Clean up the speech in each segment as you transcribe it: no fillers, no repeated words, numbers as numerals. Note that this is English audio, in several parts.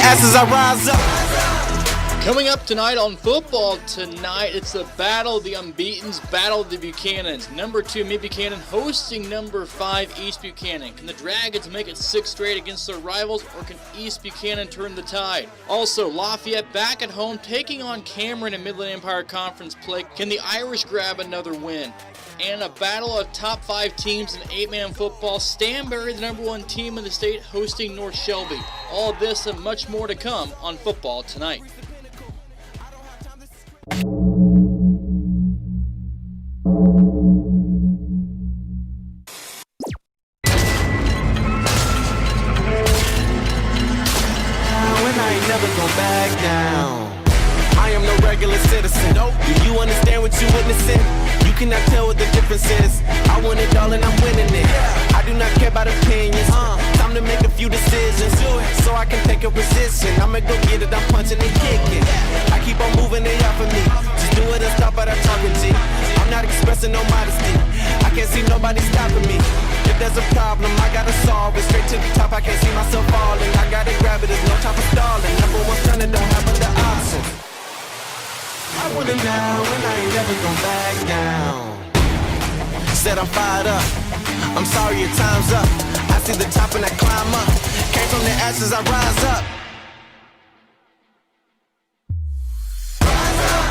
asses, I rise up. Coming up tonight on Football Tonight, it's the battle of the unbeatens, battle of the Buchanans. Number 2 Mid Buchanan hosting number 5 East Buchanan. Can the Dragons make it 6 straight against their rivals, or can East Buchanan turn the tide? Also, Lafayette back at home taking on Cameron in Midland Empire Conference play. Can the Irish grab another win? And a battle of top 5 teams in 8-man football. Stanberry, the number 1 team in the state, hosting North Shelby. All this and much more to come on Football Tonight. I am no regular citizen. Nope. Do you understand what you're witnessing? You cannot tell what the difference is. I want it all and I'm winning it. I do not care about opinions. Time to make a few decisions so I can take a position. I'ma go get it, I'm punching and kicking. I keep on moving, they off of me. Just do it and stop at our talking G. I'm not expressing no modesty. I can't see nobody stopping me. If there's a problem, I gotta solve it. Straight to the top, I can't see myself falling. I gotta grab it, there's no time for stalling. Number 1 turning, don't have other options. I want it now, and I ain't never gonna back down. Said I'm fired up. I'm sorry, your time's up. I see the top and I climb up. Came from the ashes, I rise up. Rise up,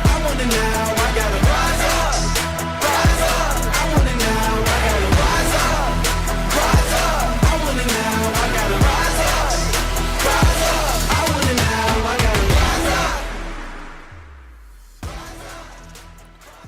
I want it now, I gotta rise up. Rise up, I want it now, I gotta rise up. Rise up, I want it now, I gotta rise up. Rise up, I want it now, I gotta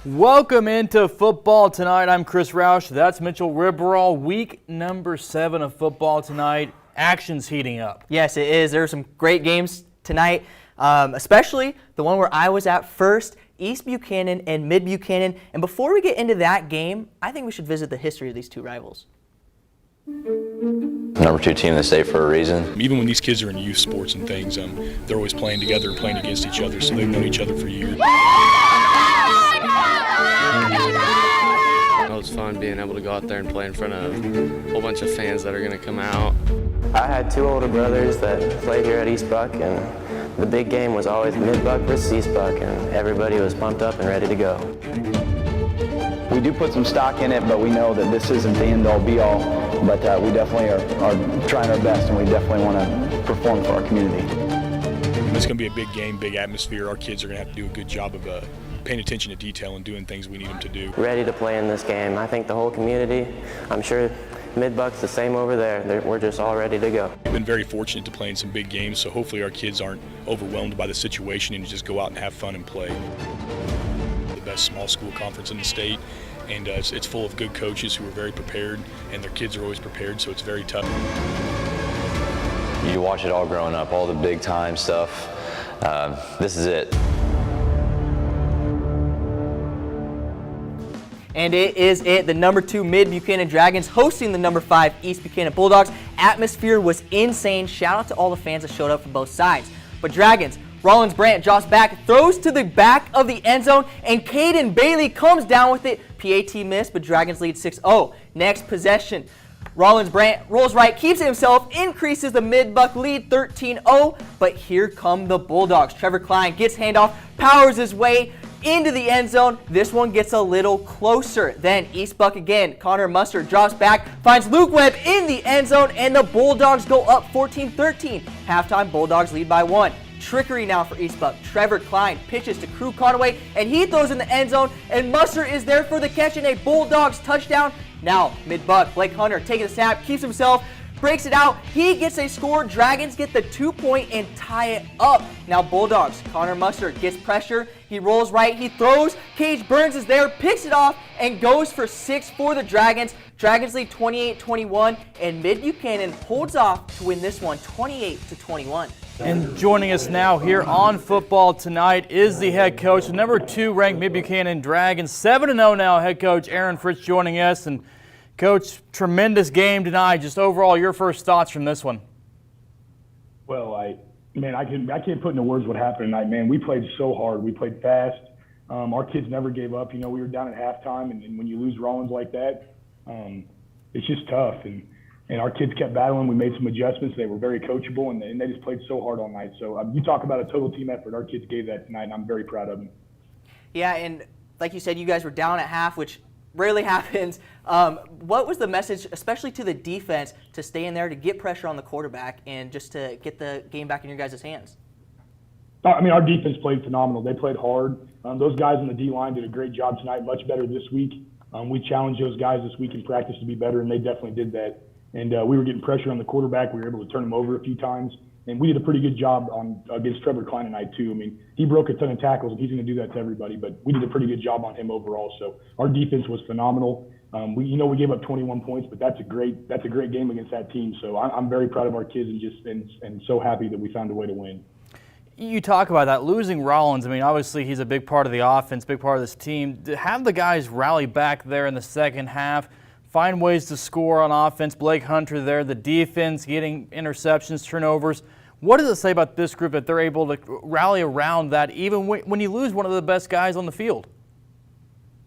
Welcome into Football Tonight. I'm Chris Roush. That's Mitchell Ribberall. Week number 7 of Football Tonight. Action's heating up. Yes, it is. There are some great games tonight, especially the one where I was at first, East Buchanan and Mid Buchanan. And before we get into that game, I think we should visit the history of these two rivals. Number 2 team in the state for a reason. Even when these kids are in youth sports and things, they're always playing together and playing against each other, so they've known each other for years. It was fun being able to go out there and play in front of a whole bunch of fans that are going to come out. I had 2 older brothers that played here at East Buck, and the big game was always Mid Buck versus East Buck, and everybody was pumped up and ready to go. We do put some stock in it, but we know that this isn't the end-all be-all, but we definitely are trying our best, and we definitely want to perform for our community. It's going to be a big game, big atmosphere. Our kids are going to have to do a good job of paying attention to detail and doing things we need them to do. Ready to play in this game. I think the whole community, I'm sure Mid Buck's the same over there. We're just all ready to go. We've been very fortunate to play in some big games, so hopefully our kids aren't overwhelmed by the situation and just go out and have fun and play. The best small school conference in the state, and it's full of good coaches who are very prepared, and their kids are always prepared, so it's very tough. You watch it all growing up, all the big time stuff. This is it. And it is it. The number 2 Mid Buchanan Dragons hosting the number 5 East Buchanan Bulldogs. Atmosphere was insane. Shout out to all the fans that showed up from both sides. But Dragons, Rollins Brandt drops back, throws to the back of the end zone, and Caden Bailey comes down with it. PAT missed, but Dragons lead 6-0. Next possession. Rollins Brandt rolls right, keeps it himself, increases the Mid-Buck lead 13-0. But here come the Bulldogs. Trevor Klein gets handoff, powers his way into the end zone. This one gets a little closer. Then East Buck again. Connor Mustard drops back, finds Luke Webb in the end zone, and the Bulldogs go up 14-13. Halftime, Bulldogs lead by 1. Trickery now for East Buck. Trevor Klein pitches to Crew Conaway, and he throws in the end zone, and Mustard is there for the catch and a Bulldogs touchdown. Now, Mid-Buck, Blake Hunter taking the snap, keeps himself, breaks it out. He gets a score. Dragons get the 2-point and tie it up. Now Bulldogs, Connor Mustard gets pressure. He rolls right, he throws. Cage Burns is there, picks it off, and goes for 6 for the Dragons. Dragons lead 28-21, and Mid Buchanan holds off to win this one 28-21. And joining us now here on Football Tonight is the head coach, the number 2 ranked Mid Buchanan Dragons, 7-0 now, head coach Aaron Fritz joining us. And Coach, tremendous game tonight. Just overall, your first thoughts from this one. Well, I can't put into words what happened tonight, man. We played so hard. We played fast. Our kids never gave up. You know, we were down at halftime, and when you lose Rollins like that, it's just tough. And and our kids kept battling. We made some adjustments. They were very coachable, and they just played so hard all night. So you talk about a total team effort. Our kids gave that tonight, and I'm very proud of them. Yeah, and like you said, you guys were down at half, which rarely happens. What was the message, especially to the defense, to stay in there, to get pressure on the quarterback, and just to get the game back in your guys' hands? I mean, our defense played phenomenal. They played hard. Those guys on the D-line did a great job tonight, much better this week. We challenged those guys this week in practice to be better, and they definitely did that. And we were getting pressure on the quarterback. We were able to turn him over a few times. And we did a pretty good job against Trevor Klein tonight, too. I mean, he broke a ton of tackles, and he's going to do that to everybody. But we did a pretty good job on him overall. So our defense was phenomenal. We gave up 21 points, but that's a great game against that team. So I'm very proud of our kids and so happy that we found a way to win. You talk about that, losing Rollins. I mean, obviously he's a big part of the offense, big part of this team. To have the guys rally back there in the second half, find ways to score on offense, Blake Hunter there, the defense getting interceptions, turnovers. What does it say about this group that they're able to rally around that even when you lose one of the best guys on the field?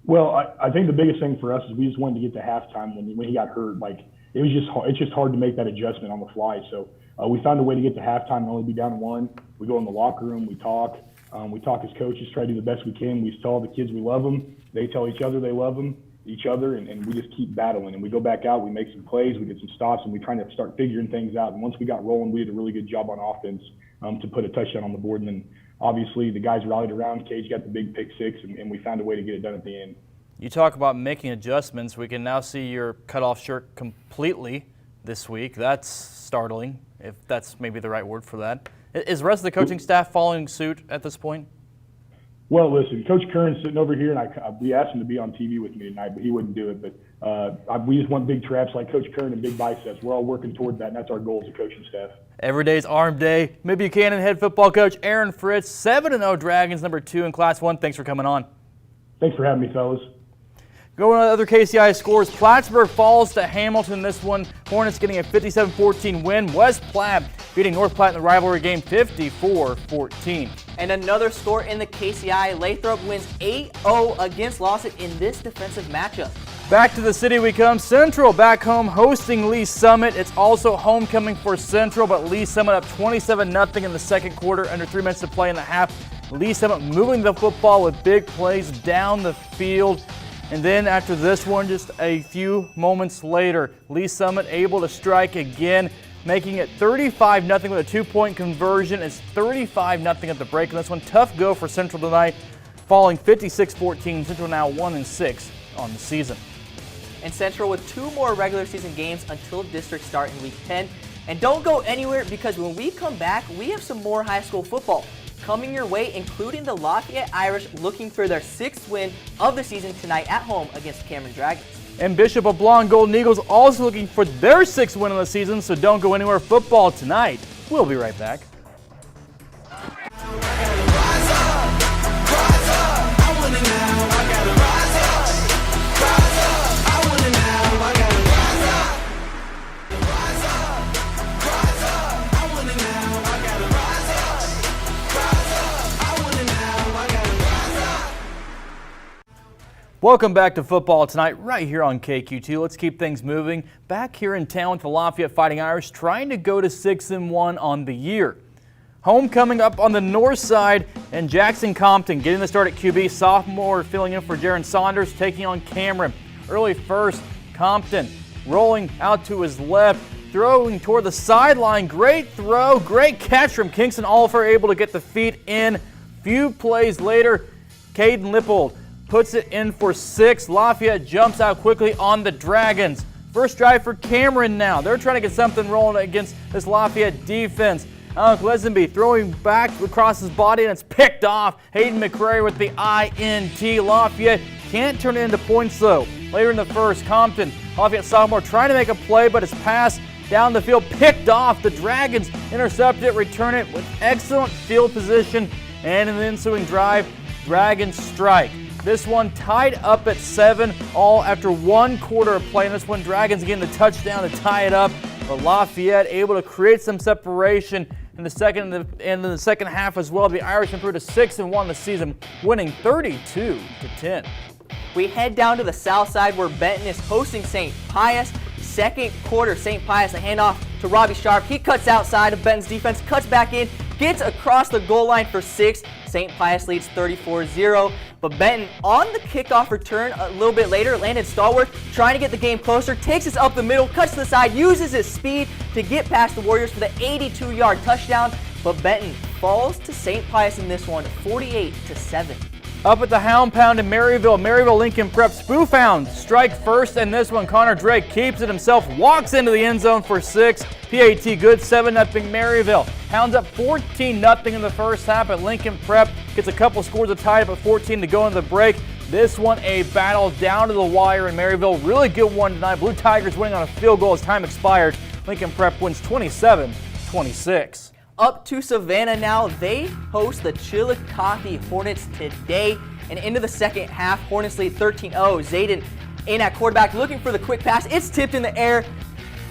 Well, I think the biggest thing for us is we just wanted to get to halftime when he got hurt. Like, it's just hard to make that adjustment on the fly. So we found a way to get to halftime and only be down 1. We go in the locker room, we talk as coaches, try to do the best we can. We tell the kids we love them. They tell each other they love them, each other, and we just keep battling. And we go back out, we make some plays, we get some stops, and we try to start figuring things out. And once we got rolling, we did a really good job on offense to put a touchdown on the board. And then obviously the guys rallied around. Cage got the big pick 6, and we found a way to get it done at the end. You talk about making adjustments. We can now see your cutoff shirt completely this week. That's startling, if that's maybe the right word for that. Is the rest of the coaching staff following suit at this point? Well, listen, Coach Kern's sitting over here, and we asked him to be on TV with me tonight, but he wouldn't do it. But we just want big traps like Coach Kern and big biceps. We're all working toward that, and that's our goal as a coaching staff. Every day's arm day. Mid-Buchanan head football coach Aaron Fritz, 7-0 Dragons, number 2 in Class 1. Thanks for coming on. Thanks for having me, fellas. Going on to other KCI scores, Plattsburgh falls to Hamilton. This one, Hornets getting a 57-14 win. West Platte beating North Platte in the rivalry game 54-14. And another score in the KCI. Lathrop wins 8-0 against Lawson in this defensive matchup. Back to the city we come. Central back home hosting Lee Summit. It's also homecoming for Central, but Lee Summit up 27-0 in the second quarter, under 3 minutes to play in the half. Lee Summit moving the football with big plays down the field. And then after this one, just a few moments later, Lee Summit able to strike again, making it 35-0 with a 2-point conversion. It's 35-0 at the break in this one. Tough go for Central tonight, falling 56-14. Central now 1-6 on the season. And Central with 2 more regular season games until district start in Week 10. And don't go anywhere, because when we come back, we have some more high school football coming your way, including the Lafayette Irish looking for their 6th win of the season tonight at home against Cameron Dragons. And Bishop of Blonde Golden Eagles also looking for their 6th win of the season, so don't go anywhere. Football tonight. We'll be right back. Welcome back to Football Tonight, right here on KQ2. Let's keep things moving. Back here in town with the Lafayette Fighting Irish, trying to go to 6-1 on the year. Homecoming up on the north side, and Jackson Compton getting the start at QB. Sophomore filling in for Jaron Saunders, taking on Cameron. Early first, Compton rolling out to his left, throwing toward the sideline. Great throw, great catch from Kingston Oliver, able to get the feet in. Few plays later, Caden Lippold puts it in for 6. Lafayette jumps out quickly on the Dragons. First drive for Cameron now. They're trying to get something rolling against this Lafayette defense. Alec Lesenby throwing back across his body, and it's picked off. Hayden McCrary with the INT. Lafayette can't turn it into points though. Later in the first, Compton, Lafayette sophomore, trying to make a play, but his pass down the field picked off. The Dragons intercept it, return it with excellent field position, and in the ensuing drive, Dragons strike. This one tied up at 7, all after 1 quarter of play. And this one, Dragons getting the touchdown to tie it up. But Lafayette able to create some separation in the second and in the second half as well. The Irish improved to 6-1 this season, winning 32-10. We head down to the south side where Benton is hosting St. Pius. second quarter, St. Pius a handoff to Robbie Sharp. He cuts outside of Benton's defense, cuts back in, gets across the goal line for 6. St. Pius leads 34-0. But Benton on the kickoff return a little bit later, Landon Stallworth trying to get the game closer, takes us up the middle, cuts to the side, uses his speed to get past the Warriors for the 82-yard touchdown. But Benton falls to St. Pius in this one, 48-7. Up at the Hound Pound in Maryville Lincoln Prep Spoof Hound strike first, and this one Connor Drake keeps it himself, walks into the end zone for 6. PAT good, 7-0 Maryville. Hounds up 14-0 in the first half at Lincoln Prep. Gets a couple scores to tie up at 14 to go into the break. This one a battle down to the wire in Maryville. Really good one tonight. Blue Tigers winning on a field goal as time expired. Lincoln Prep wins 27-26. Up to Savannah now. They host the Chillicothe Hornets today. And into the second half, Hornets lead 13-0. Zayden in at quarterback looking for the quick pass. It's tipped in the air,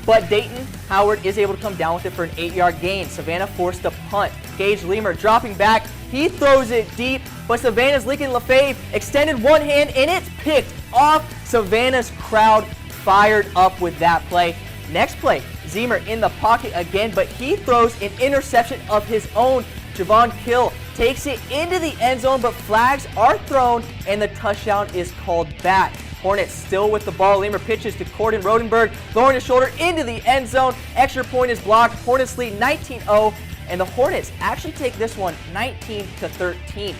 but Dayton Howard is able to come down with it for an 8-yard gain. Savannah forced to punt. Gage Leamer dropping back. He throws it deep, but Savannah's Lincoln Lefebvre extended one hand, and it's picked off. Savannah's crowd fired up with that play. Next play, Zemer in the pocket again, but he throws an interception of his own. Javon Kill takes it into the end zone, but flags are thrown, and the touchdown is called back. Hornets still with the ball. Leamer pitches to Corden Rodenberg, throwing his shoulder into the end zone. Extra point is blocked. Hornets lead 19-0, and the Hornets actually take this one 19-13.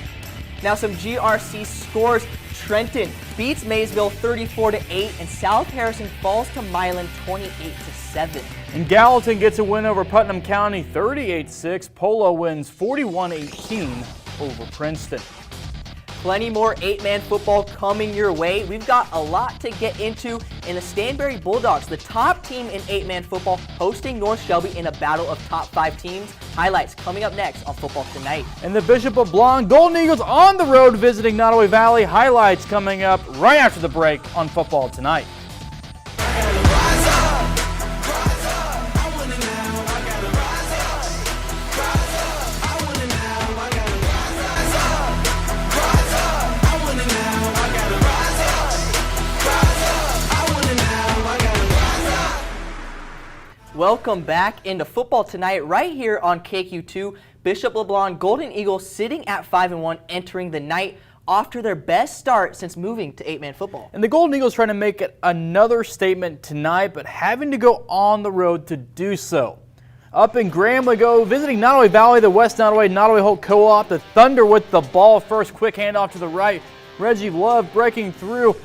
Now some GRC scores. Trenton beats Maysville 34-8, and South Harrison falls to Milan 28-7. And Gallatin gets a win over Putnam County 38-6. Polo wins 41-18 over Princeton. Plenty more 8-man football coming your way. We've got a lot to get into in the Stanberry Bulldogs, the top team in 8-man football, hosting North Shelby in a battle of top 5 teams. Highlights coming up next on Football Tonight. And the Bishop of Blonde Golden Eagles on the road visiting Nottoway Valley. Highlights coming up right after the break on Football Tonight. Welcome back into Football Tonight right here on KQ2. Bishop LeBlanc Golden Eagles sitting at 5-1, entering the night after their best start since moving to 8-man football. And the Golden Eagles trying to make it another statement tonight, but having to go on the road to do so. Up in Graham-Lago, visiting Nottoway Valley, the West Nottoway Holt Co-op. The Thunder with the ball first, quick handoff to the right. Reggie Love breaking through,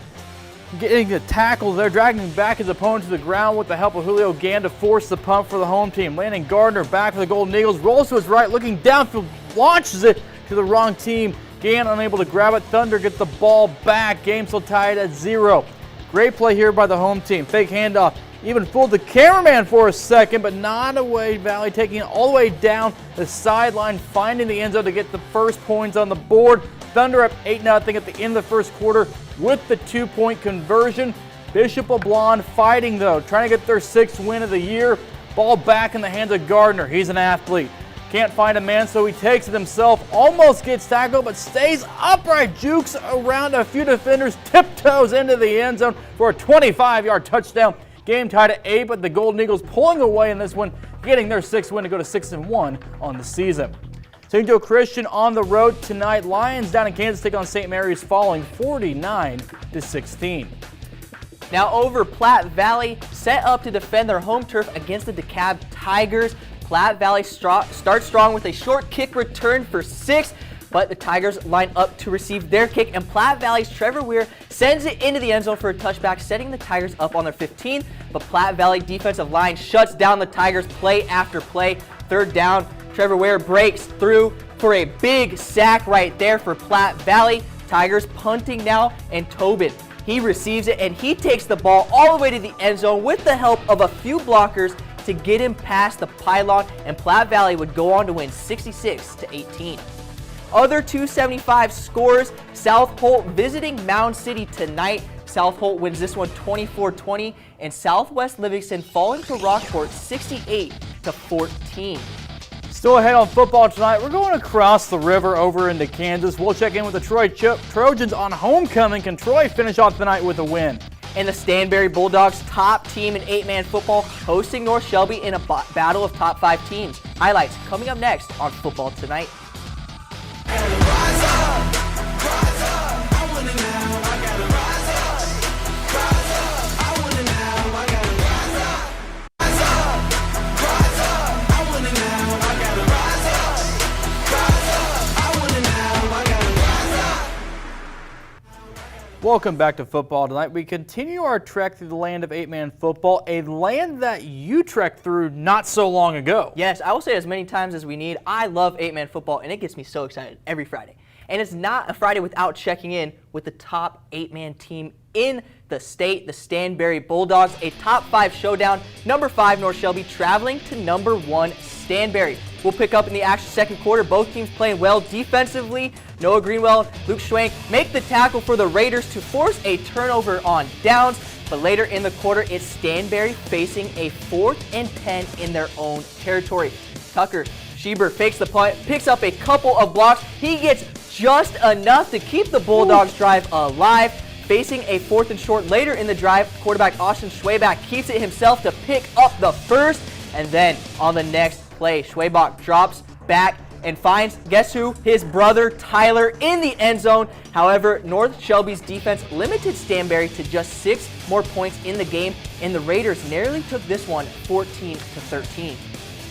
getting the tackle there, dragging back his opponent to the ground with the help of Julio Gann to force the punt for the home team. Landon Gardner back for the Golden Eagles, rolls to his right, looking downfield, launches it to the wrong team. Gann unable to grab it. Thunder get the ball back. Game still tied at 0. Great play here by the home team. Fake handoff. Even fooled the cameraman for a second, but Nottoway Valley taking it all the way down the sideline, finding the end zone to get the first points on the board. Thunder up 8-0 at the end of the first quarter with the 2-point conversion. Bishop LeBlanc fighting though, trying to get their 6th win of the year. Ball back in the hands of Gardner. He's an athlete. Can't find a man, so he takes it himself. Almost gets tackled, but stays upright. Jukes around a few defenders, tiptoes into the end zone for a 25-yard touchdown. Game tied at 8, but the Golden Eagles pulling away in this one, getting their 6th win to go to 6-1 on the season. St. Joe Christian on the road tonight. Lions down in Kansas take on St. Mary's, falling 49-16. Now over Platte Valley, set up to defend their home turf against the DeKalb Tigers. Platte Valley starts strong with a short kick return for 6, but the Tigers line up to receive their kick, and Platte Valley's Trevor Weir sends it into the end zone for a touchback, setting the Tigers up on their 15. But Platte Valley defensive line shuts down the Tigers play after play. Third down, Trevor Weir breaks through for a big sack right there for Platte Valley. Tigers punting now, and Tobin, he receives it, and he takes the ball all the way to the end zone with the help of a few blockers to get him past the pylon, and Platte Valley would go on to win 66-18. Other 275 scores, South Holt visiting Mound City tonight. South Holt wins this one 24-20, and Southwest Livingston falling to Rockport 68-14. Still ahead on Football Tonight, we're going across the river over into Kansas. We'll check in with the Troy Trojans on homecoming. Can Troy finish off the night with a win? And the Stanberry Bulldogs, top team in 8-man football, hosting North Shelby in a battle of top 5 teams. Highlights coming up next on Football Tonight. Welcome back to Football Tonight. We continue our trek through the land of 8-man football, a land that you trekked through not so long ago. Yes, I will say it as many times as we need. I love 8-man football, and it gets me so excited every Friday. And it's not a Friday without checking in with the top 8-man team in the state, the Stanberry Bulldogs, a top 5 showdown. Number 5 North Shelby traveling to number 1 Stanberry. We'll pick up in the action second quarter. Both teams playing well defensively. Noah Greenwell, Luke Schwank make the tackle for the Raiders to force a turnover on downs. But later in the quarter, it's Stanberry facing a 4th and 10 in their own territory. Tucker Schieber fakes the punt, picks up a couple of blocks. He gets just enough to keep the Bulldogs drive alive. Facing a 4th and short later in the drive, quarterback Austin Schwabach keeps it himself to pick up the first. And then on the next play, Schwabach drops back and finds, guess who? His brother Tyler in the end zone. However, North Shelby's defense limited Stanberry to just 6 more points in the game, and the Raiders narrowly took this one 14-13.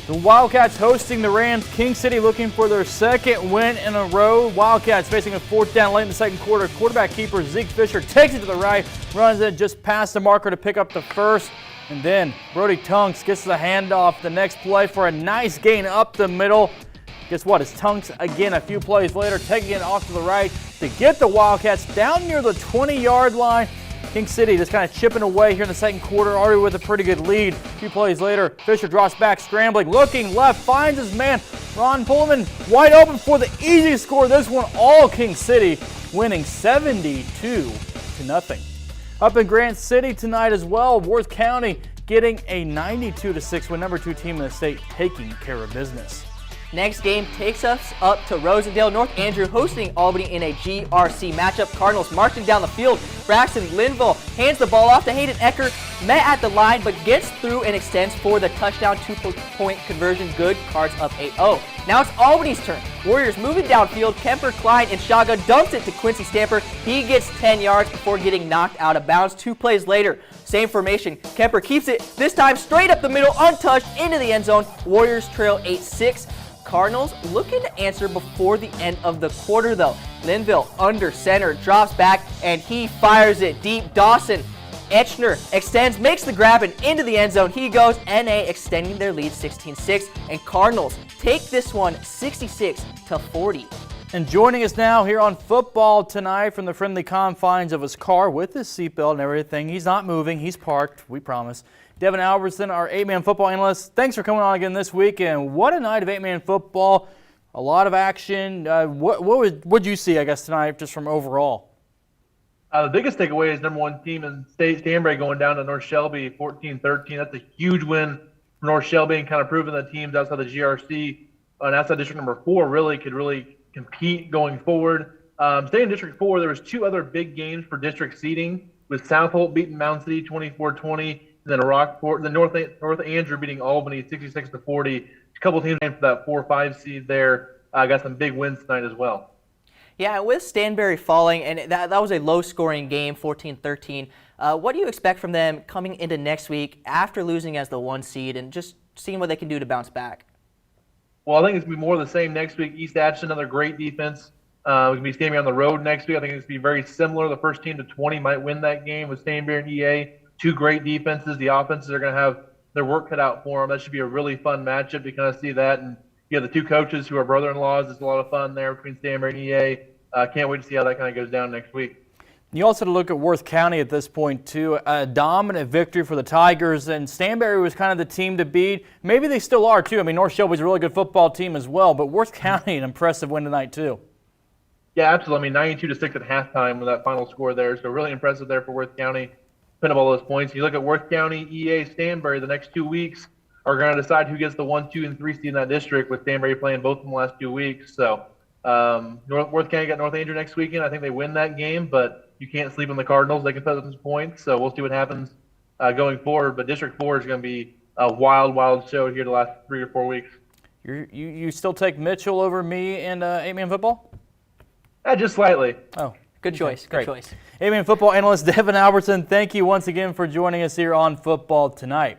The Wildcats hosting the Rams. King City looking for their 2nd win in a row. Wildcats facing a 4th down late in the second quarter. Quarterback keeper Zeke Fisher takes it to the right, runs it just past the marker to pick up the first. And then Brody Tunks gets the handoff the next play for a nice gain up the middle. Guess what? It's Tunks again a few plays later, taking it off to the right to get the Wildcats down near the 20-yard line. King City just kind of chipping away here in the second quarter, already with a pretty good lead. A few plays later, Fisher drops back, scrambling, looking left, finds his man, Ron Pullman, wide open for the easy score. This one, all King City, winning 72-0. Up in Grant City tonight as well, Worth County getting a 92-6 win, number 2 team in the state, taking care of business. Next game takes us up to Rosendale. North Andrew hosting Albany in a GRC matchup. Cardinals marching down the field. Braxton Linville hands the ball off to Hayden Ecker. Met at the line, but gets through and extends for the touchdown 2-point conversion. Good. Cards up 8-0. Now it's Albany's turn. Warriors moving downfield. Kemper Klein in shotgun dumps it to Quincy Stamper. He gets 10 yards before getting knocked out of bounds. 2 plays later, same formation. Kemper keeps it, this time straight up the middle, untouched, into the end zone. Warriors trail 8-6. Cardinals looking to answer before the end of the quarter, though. Linville under center, drops back, and he fires it deep. Dawson Etchner extends, makes the grab, and into the end zone he goes. NA extending their lead 16-6, and Cardinals take this one 66-40. And joining us now here on Football Tonight from the friendly confines of his car with his seatbelt and everything. He's not moving, he's parked, we promise. Devin Albertson, our 8-man football analyst. Thanks for coming on again this week. And what a night of 8-man football. A lot of action. What did you see, I guess, tonight just from overall? The biggest takeaway is number 1 team in state, Stanberry, going down to North Shelby 14-13. That's a huge win for North Shelby and kind of proving that teams outside the GRC and outside District number 4 could compete going forward. Staying in District 4, there was 2 other big games for district seeding, with South Holt beating Mound City 24-20. And then Rockport, then North Andrew beating Albany 66-40. A couple teams for that 4-5 seed there. Got some big wins tonight as well. Yeah, with Stanberry falling, and that was a low-scoring game, 14-13. What do you expect from them coming into next week after losing as the 1 seed and just seeing what they can do to bounce back? Well, I think it's going to be more of the same next week. East Atchison, another great defense. We can be Stanberry on the road next week. I think it's going to be very similar. The first team to 20 might win that game with Stanberry and EA. 2 great defenses. The offenses are going to have their work cut out for them. That should be a really fun matchup to kind of see that. And you have the 2 coaches who are brother-in-laws. It's a lot of fun there between Stanberry and EA. Can't wait to see how that kind of goes down next week. You also have to look at Worth County at this point, too. A dominant victory for the Tigers, and Stanberry was kind of the team to beat. Maybe they still are, too. I mean, North Shelby's a really good football team as well, but Worth County, an impressive win tonight, too. Yeah, absolutely. I mean, 92-6 at halftime with that final score there. So really impressive there for Worth County. Put up all those points. You look at Worth County, EA, Stanberry, the next 2 weeks are going to decide who gets the 1, 2, and 3 seed in that district, with Stanberry playing both in the last 2 weeks. So Worth County got North Andrew next weekend. I think they win that game, but you can't sleep on the Cardinals. They can put up some points, so we'll see what happens going forward. But District 4 is going to be a wild, wild show here the last 3 or 4 weeks. You still take Mitchell over me and 8-man football? Just slightly. Oh, good choice. Good choice. 8-man football analyst Devin Albertson, thank you once again for joining us here on Football Tonight.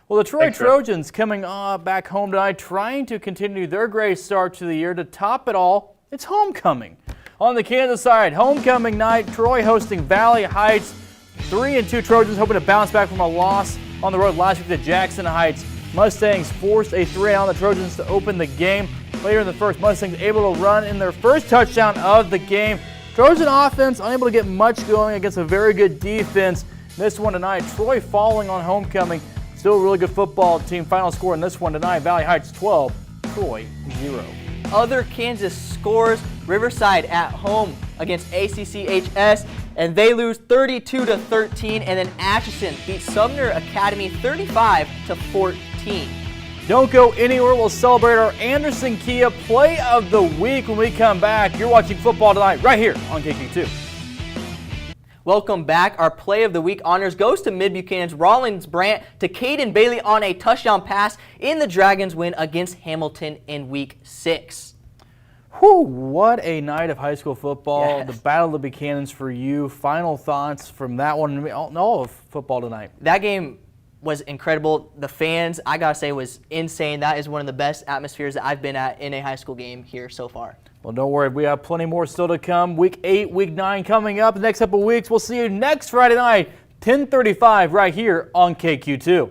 Well, the Troy Trojans coming back home tonight, trying to continue their great start to the year. To top it all, it's homecoming. On the Kansas side, homecoming night, Troy hosting Valley Heights. 3-2 Trojans hoping to bounce back from a loss on the road last week to Jackson Heights. Mustangs forced a 3-out on the Trojans to open the game. Later in the first, Mustangs able to run in their first touchdown of the game. Trojan offense unable to get much going against a very good defense. This one tonight, Troy falling on homecoming. Still a really good football team. Final score in this one tonight, Valley Heights 12, Troy 0. Other Kansas scores, Riverside at home against ACCHS, and they lose 32-13, and then Atchison beats Sumner Academy 35-14. Don't go anywhere. We'll celebrate our Anderson Kia Play of the Week when we come back. You're watching Football Tonight right here on KQ2. Welcome back. Our Play of the Week honors goes to Mid-Buchanan's Rollins Brandt to Caden Bailey on a touchdown pass in the Dragons' win against Hamilton in Week 6. Whew, what a night of high school football. Yes. The Battle of the Buchanans for you. Final thoughts from that one, all of Football Tonight. That game was incredible. The fans, I gotta say, was insane. That is one of the best atmospheres that I've been at in a high school game here so far. Well, don't worry. We have plenty more still to come. Week 8, Week 9 coming up. The next couple of weeks, we'll see you next Friday night, 10:35 right here on KQ2.